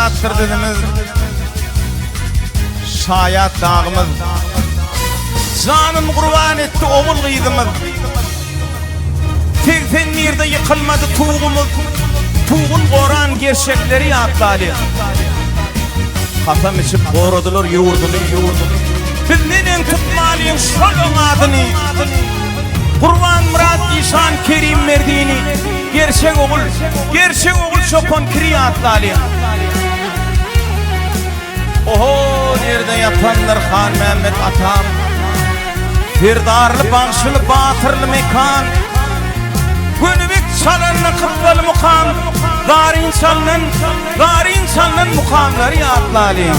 şayattır dedimiz. Şayat dağımız. Canım kurban etti oğul kıydımız. Tekten yerde yıkılmadı tuğumuz. Tuğun koran gerçekleri yatlalı. Katam içip korudular yurdunu. Bizden tutmalıyım şolun adını. Kurban Murat İşan Kerim Merdini. Gerçek oğul çokon kiri atlalı. Oho nerede yatanlar Han Mehmet atam. Firdarlı banşılı batırlı mekan. Günübük çalanlı kıtbalı mukam. Darin çalının mukamları yatlalı.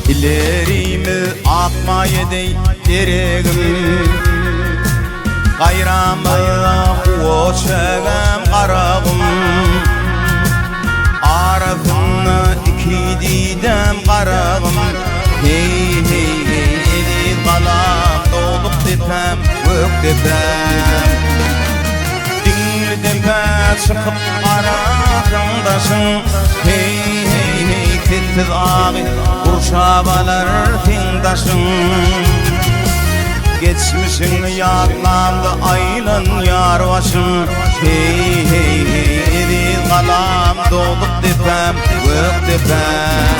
İlerimi atma yedey deregim. Gayramı o çevem qarağım. Arasını iki didem qarağım. Hey edil qalaq doluq tepem gök tepem. Dingli tepe çıkıp qarağımdaşın. Hey tetiz ağı kurşabalar tindaşın. Geçmişin yadlandı aylan yar başım. Hey edil qalam doluq tepem gök tepem.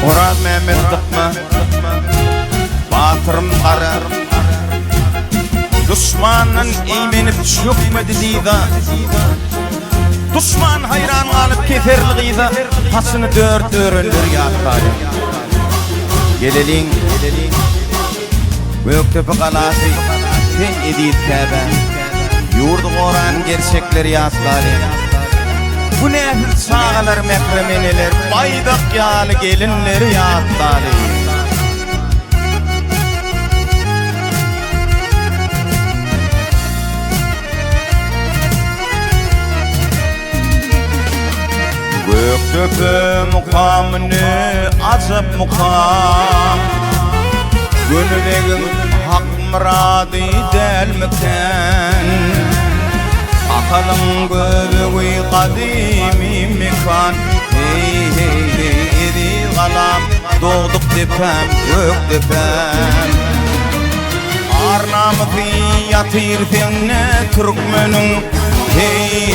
Murat Mehmet tıkma batırım karar. Düşmanın eğmenip çökmedi dida. Düşman hayran kalıp keterli gıyda. Hasını dört öründür yatlar. Gelelin Göktepe kalası ten edil tebe. Yurdu koran gerçekleri yatlar. Bu nefil çağalar mekremeneler, baydak yağlı gelinleri yatları. Göktepe mukamını azap mukam. Gönülegin hak muradı delmekten. Akalım göbeği kadimi mekan. Hey edil qalam doğduk tepem gök tepem. Arnamı yatır fenne Türkmen'in. Hey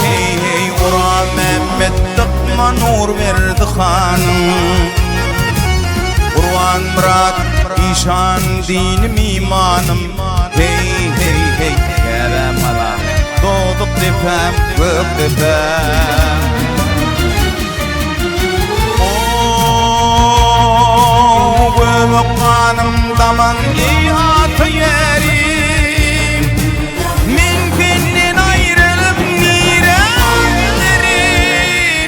Ural Mehmet tıkma nur verdi hanım. Kurban Murat İşan dinim imanım. Hey kerem ala doğduk tepem gök tepem. Göbek kanım daman ihatı yerim. Mümkünden ayrılıp nirenlerin.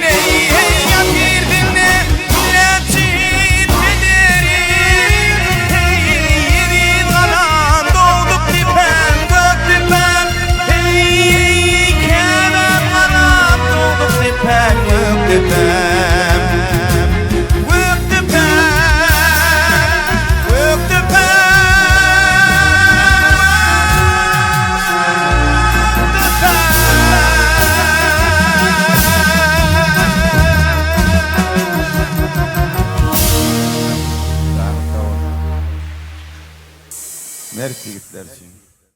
Hey yatırdın ne lepçit ederim. Hey edil qalam doğduk tepem gök tepem. Hey kerem qalam doğduk tepem gök tepem. Mert yigitler için.